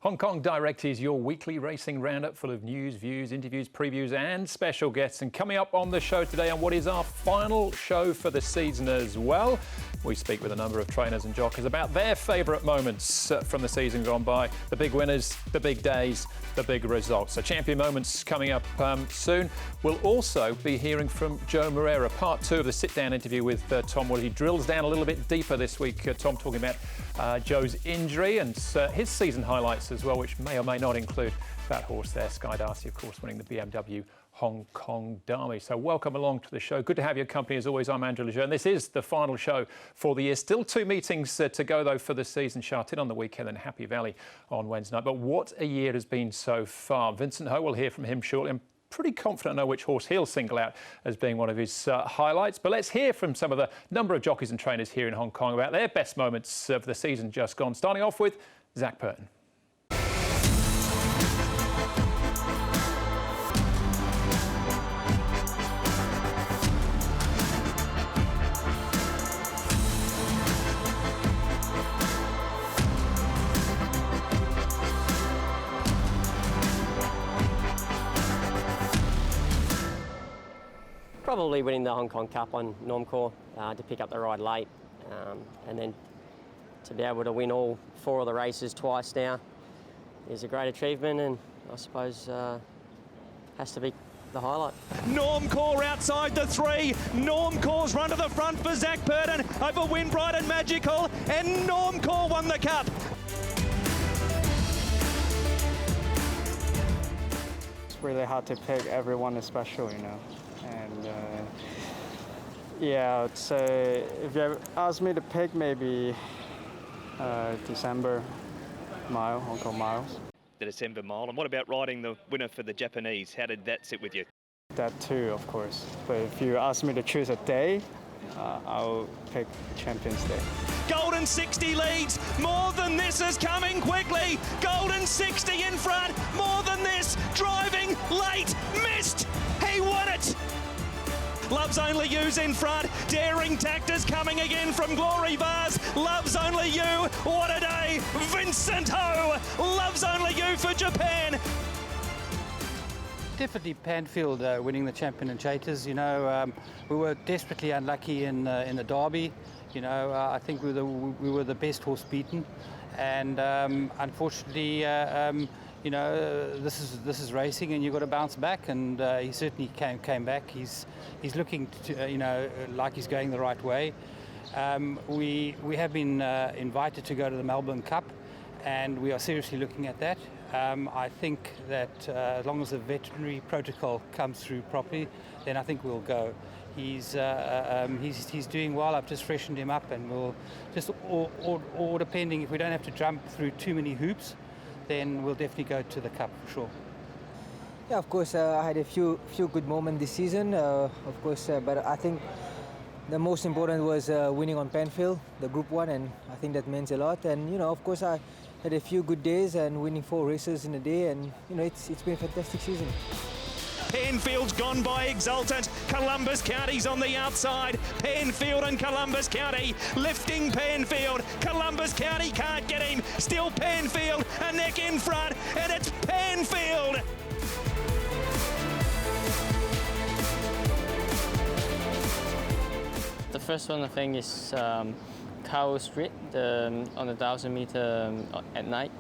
Hong Kong Direct is your weekly racing roundup full of news, views, interviews, previews and special guests. And coming up on the show today on what is our final show for the season as well, we speak with a number of trainers and jockeys about their favourite moments from the season gone by, the big winners, the big days, the big results. So champion moments coming up soon. We'll also be hearing from Joao Moreira, part 2 of the sit-down interview with Tom Wood. He drills down a little bit deeper this week, Tom, talking about Joe's injury and his season highlights as well, which may or may not include that horse there, Sky Darcy, of course, winning the BMW Hong Kong Derby. So welcome along to the show. Good to have your company as always. I'm Andrew Lejeune. This is the final show for the year. Still 2 meetings to go though for the season. Sha Tin on the weekend and Happy Valley on Wednesday night. But what a year it has been so far. Vincent Ho, we'll hear from him shortly. I'm pretty confident I know which horse he'll single out as being one of his highlights. But let's hear from some of the number of jockeys and trainers here in Hong Kong about their best moments of the season just gone. Starting off with Zach Purton. Probably winning the Hong Kong Cup on Normcore to pick up the ride late, and then to be able to win all 4 of the races twice now is a great achievement, and I suppose has to be the highlight. Normcore outside the 3. Normcore's run to the front for Zach Purton over Windbright and Magical, and Normcore won the Cup. It's really hard to pick. Everyone is special, you know. And yeah, I'd say if you ask me to pick, maybe December mile, Hong Kong miles. The December mile. And what about riding the winner for the Japanese? How did that sit with you? That too, of course. But if you ask me to choose a day, I'll pick Champions Day. Golden 60 leads. More than this is coming quickly. Golden 60 in front. More than this. Driving late. Missed. He won it. Loves Only You's in front. Daring Tactors coming again from Glory Vase. Loves Only You. What a day. Vincent Ho. Loves Only You for Japan. Definitely Panfield winning the Champion and Jockeys. You know, we were desperately unlucky in the Derby. You know, I think we were the best horse beaten, and unfortunately, you know, this is racing, and you've got to bounce back. And he certainly came back. He's looking to, you know, like he's going the right way. We have been invited to go to the Melbourne Cup, and we are seriously looking at that. I think that as long as the veterinary protocol comes through properly, then I think we'll go. He's doing well. I've just freshened him up, and we'll just, or depending, if we don't have to jump through too many hoops, then we'll definitely go to the Cup for sure. Yeah, of course, I had a few good moments this season, of course, but I think the most important was winning on Panfield, the Group 1, and I think that means a lot. And, you know, of course, I had a few good days and winning 4 races in a day, and, you know, it's been a fantastic season. Panfield's gone by exultant. Columbus County's on the outside. Panfield and Columbus County lifting Panfield. Columbus County can't get him. Still Panfield, a neck in front, and it's Panfield. The first one I think is Cow Street on the 1,000 meter at night.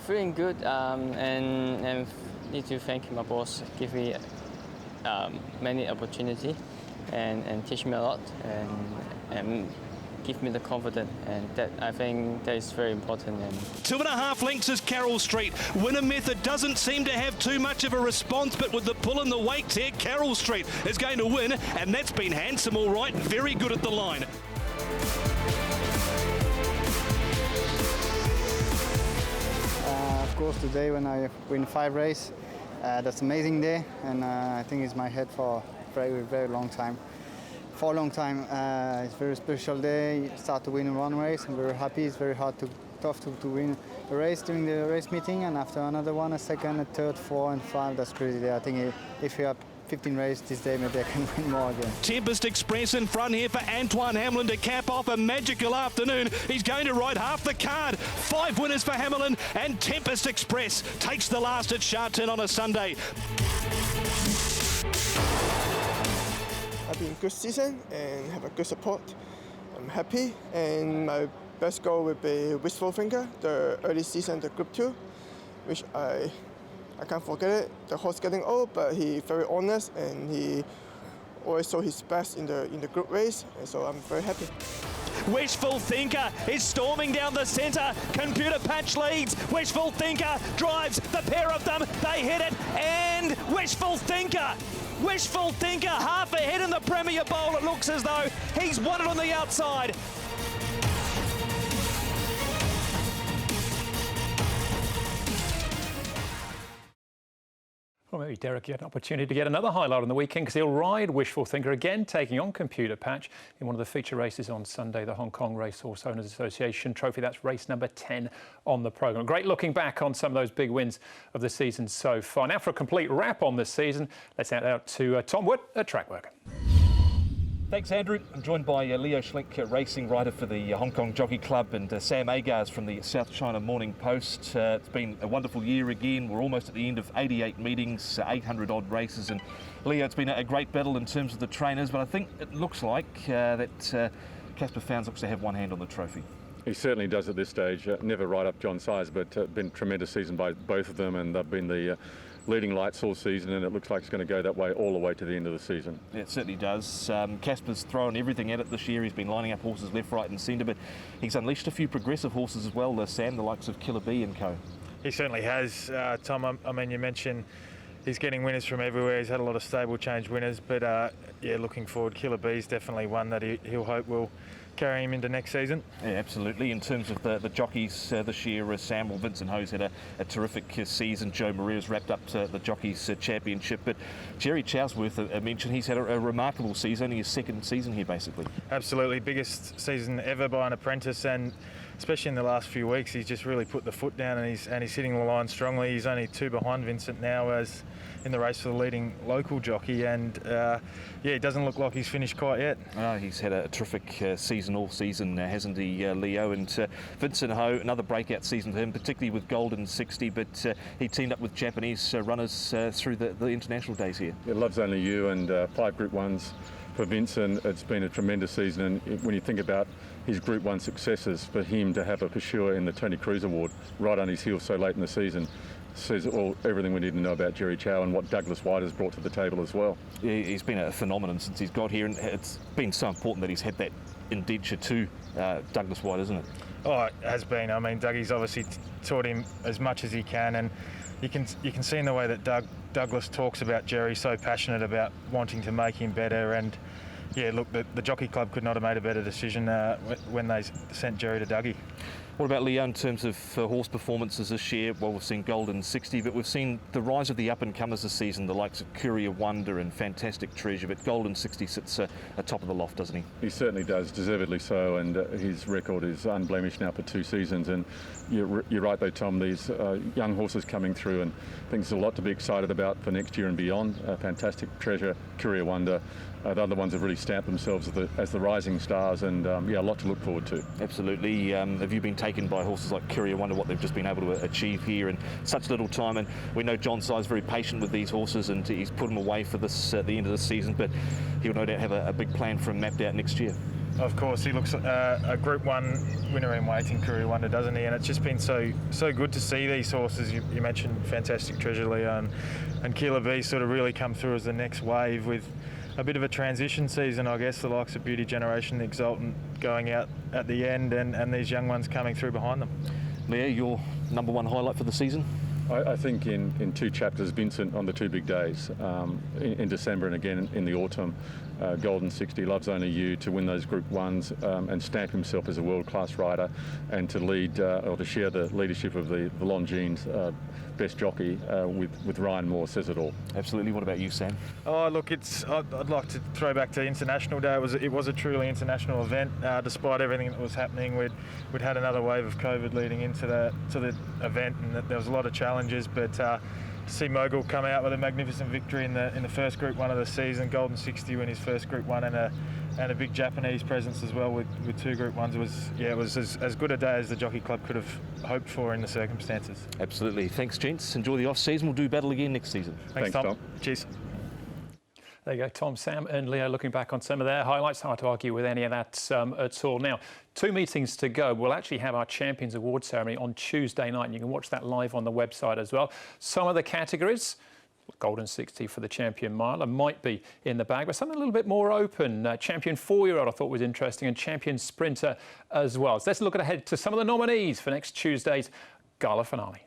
Feeling good and need to thank my boss, give me many opportunity and teach me a lot and give me the confidence, and that I think that is very important. And 2.5 lengths is Carroll Street. Winner Method doesn't seem to have too much of a response, but with the pull and the weights here, Carroll Street is going to win, and that's been handsome all right, very good at the line. Of course, today when I win 5 races, that's an amazing day, and I think it's my head for a very long time. For a long time, it's a very special day. Start to win 1 race. I'm very happy. It's very tough to win a race during the race meeting, and after another one, a second, a third, 4 and 5. That's crazy. I think if you have 15 races this day, maybe I can win more again. Tempest Express in front here for Antoine Hamlin to cap off a magical afternoon. He's going to ride half the card. 5 winners for Hamlin, and Tempest Express takes the last at Sha Tin on a Sunday. I've been good season and have a good support. I'm happy, and my best goal would be Wishful Thinker, the early season, the Group 2, which I can't forget it. The horse getting old, but he very honest and he always show his best in the group race, and so I'm very happy. Wishful Thinker is storming down the centre. Computer Patch leads. Wishful Thinker drives the pair of them. They hit it, and Wishful Thinker half ahead in the Premier Bowl. It looks as though he's won it on the outside. Well, maybe Derek get an opportunity to get another highlight on the weekend because he'll ride Wishful Thinker again, taking on Computer Patch in one of the feature races on Sunday, the Hong Kong Racehorse Owners Association Trophy. That's race number 10 on the programme. Great looking back on some of those big wins of the season so far. Now for a complete wrap on this season, let's head out to Tom Wood at Trackwork. Thanks, Andrew. I'm joined by Leo Schlink, racing writer for the Hong Kong Jockey Club, and Sam Agars from the South China Morning Post. It's been a wonderful year again. We're almost at the end of 88 meetings, 800 odd races, and Leo, it's been a great battle in terms of the trainers, but I think it looks like that Casper Fownes looks to have one hand on the trophy. He certainly does at this stage. Never right up John size, but been a tremendous season by both of them, and they've been the leading lights all season, and it looks like it's going to go that way all the way to the end of the season. Yeah, it certainly does. Casper's thrown everything at it this year. He's been lining up horses left, right and centre, but he's unleashed a few progressive horses as well, Sam, the likes of Killer B and co. He certainly has, Tom. I mean, you mentioned he's getting winners from everywhere. He's had a lot of stable change winners, but yeah, looking forward, Killer B's definitely one that he'll hope will carry him into next season. Yeah, absolutely. In terms of the jockeys this year, Sam, well, Vincent Ho's had a terrific season. Joao Moreira's wrapped up the Jockeys Championship, but Jerry Chow's worth a mention. He's had a remarkable season, only his second season here basically. Absolutely, biggest season ever by an apprentice, and especially in the last few weeks he's just really put the foot down, and he's hitting the line strongly. He's only 2 behind Vincent now as in the race for the leading local jockey, and yeah, it doesn't look like he's finished quite yet. He's had a terrific season all season, hasn't he, Leo? And Vincent Ho, another breakout season for him, particularly with Golden 60, but he teamed up with Japanese runners through the international days here. It loves only you, and 5 Group 1s for Vincent. It's been a tremendous season, and when you think about his Group 1 successes, for him to have a pursuer in the Tony Cruz Award right on his heels so late in the season says everything we need to know about Jerry Chow and what Douglas White has brought to the table as well. Yeah, he's been a phenomenon since he's got here, and it's been so important that he's had that indenture to Douglas White, isn't it? Oh, it has been. I mean, Dougie's obviously taught him as much as he can, and you can see in the way that Douglas talks about Jerry, so passionate about wanting to make him better. And yeah, look, the Jockey Club could not have made a better decision when they sent Jerry to Dougie. What about Leo in terms of horse performances this year? Well, we've seen Golden 60, but we've seen the rise of the up-and-comers this season, the likes of Courier Wonder and Fantastic Treasure, but Golden 60 sits atop of the loft, doesn't he? He certainly does, deservedly so, and his record is unblemished now for 2 seasons. And you're right though, Tom, these young horses coming through, and I think there's a lot to be excited about for next year and beyond. Fantastic Treasure, Courier Wonder, the other ones have really stamped themselves as the rising stars, and yeah, a lot to look forward to. Absolutely. Have you been taken by horses like Courier Wonder, what they've just been able to achieve here in such little time? And we know John Sy's very patient with these horses, and he's put them away for this the end of the season, but he'll no doubt have a big plan for him mapped out next year. Of course, he looks a Group 1 winner in waiting, Courier Wonder, doesn't he? And it's just been so good to see these horses. You mentioned Fantastic Treasure, Leo, and Killer B sort of really come through as the next wave with a bit of a transition season, I guess, the likes of Beauty Generation, the Exultant going out at the end, and these young ones coming through behind them. Leo, your number 1 highlight for the season? I think in 2 chapters, Vincent on the 2 big days, in December and again in the autumn, Golden 60, Loves Only You, to win those Group 1s and stamp himself as a world-class rider, and to lead or to share the leadership of the Longines best jockey with Ryan Moore says it all. Absolutely. What about you, Sam? Oh, look, I'd like to throw back to International Day. It was a truly international event. Despite everything that was happening, we'd had another wave of COVID leading into the event, and there was a lot of challenges, but see Mogul come out with a magnificent victory in the first Group 1 of the season, Golden 60 win his first Group 1, and a big Japanese presence as well with 2 Group 1s. It was as good a day as the Jockey Club could have hoped for in the circumstances. Absolutely. Thanks, gents. Enjoy the off-season. We'll do battle again next season. Thanks Tom. Cheers. There you go, Tom, Sam and Leo looking back on some of their highlights. Hard to argue with any of that at all. Now, 2 meetings to go. We'll actually have our Champions Award ceremony on Tuesday night, and you can watch that live on the website as well. Some of the categories, Golden 60 for the Champion Miler might be in the bag, but something a little bit more open. Champion 4-year-old I thought was interesting, and Champion Sprinter as well. So let's look ahead to some of the nominees for next Tuesday's Gala finale.